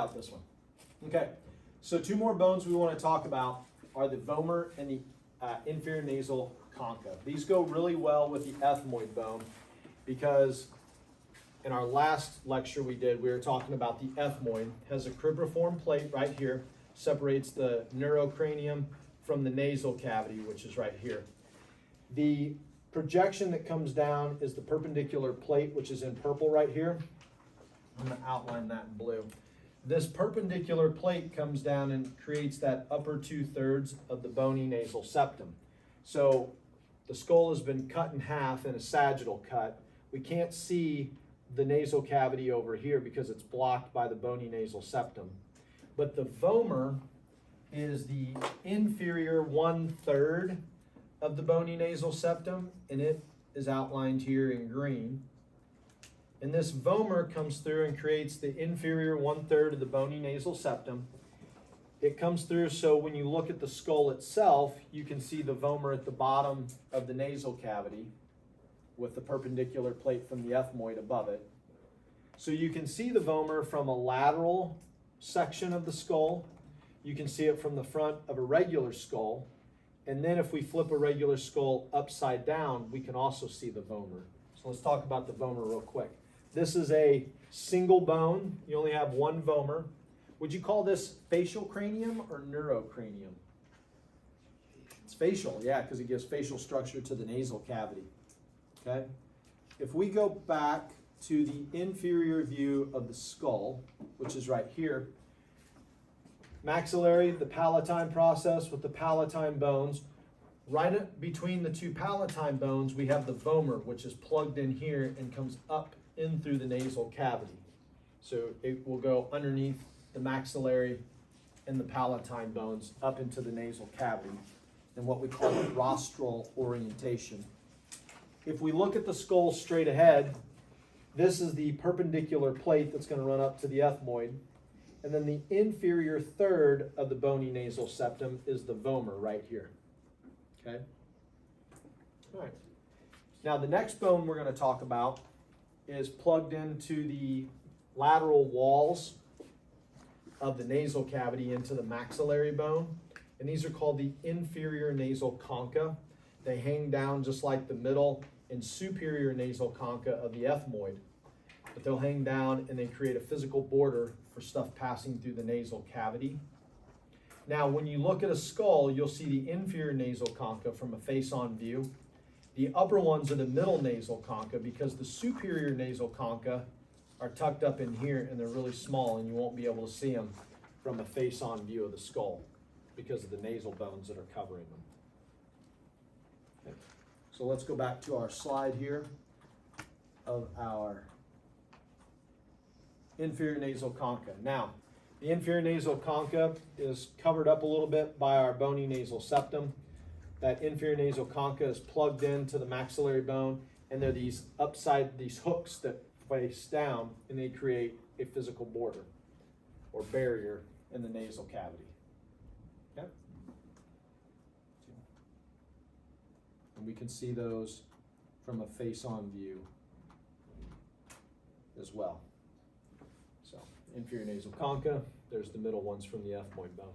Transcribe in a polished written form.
Out this one. Okay, so two more bones we want to talk about are the vomer and the inferior nasal concha. These go really well with the ethmoid bone because in our last lecture we were talking about the ethmoid. It has a cribriform plate right here, separates the neurocranium from the nasal cavity, which is right here. The projection that comes down is the perpendicular plate, which is in purple right here. I'm going to outline that in blue. This perpendicular plate comes down and creates that upper 2/3 of the bony nasal septum. So the skull has been cut in half in a sagittal cut. We can't see the nasal cavity over here because it's blocked by the bony nasal septum. But the vomer is the inferior 1/3 of the bony nasal septum, and it is outlined here in green. And this vomer comes through and creates the inferior 1/3 of the bony nasal septum. It comes through so when you look at the skull itself, you can see the vomer at the bottom of the nasal cavity with the perpendicular plate from the ethmoid above it. So you can see the vomer from a lateral section of the skull. You can see it from the front of a regular skull. And then if we flip a regular skull upside down, we can also see the vomer. So let's talk about the vomer real quick. This is a single bone. You only have one vomer. Would you call this facial cranium or neurocranium? It's facial, yeah, because it gives facial structure to the nasal cavity. Okay? If we go back to the inferior view of the skull, which is right here, maxillary, the palatine process with the palatine bones. Right between the two palatine bones, we have the vomer, which is plugged in here and comes up in through the nasal cavity. So it will go underneath the maxillary and the palatine bones up into the nasal cavity in what we call the rostral orientation. If we look at the skull straight ahead, this is the perpendicular plate that's going to run up to the ethmoid. And then the inferior 1/3 of the bony nasal septum is the vomer right here. Okay? All right. Now the next bone we're going to talk about is plugged into the lateral walls of the nasal cavity into the maxillary bone. And these are called the inferior nasal concha. They hang down just like the middle and superior nasal concha of the ethmoid. But they'll hang down and they create a physical border for stuff passing through the nasal cavity. Now, when you look at a skull, you'll see the inferior nasal concha from a face-on view. The upper ones are the middle nasal concha because the superior nasal concha are tucked up in here and they're really small and you won't be able to see them from a face-on view of the skull because of the nasal bones that are covering them. Okay. So let's go back to our slide here of our inferior nasal concha. Now, the inferior nasal concha is covered up a little bit by our bony nasal septum. That inferior nasal concha is plugged into the maxillary bone, and there are these hooks that face down, and they create a physical border or barrier in the nasal cavity. Okay? And we can see those from a face-on view as well. So, inferior nasal concha, there's the middle ones from the ethmoid bone.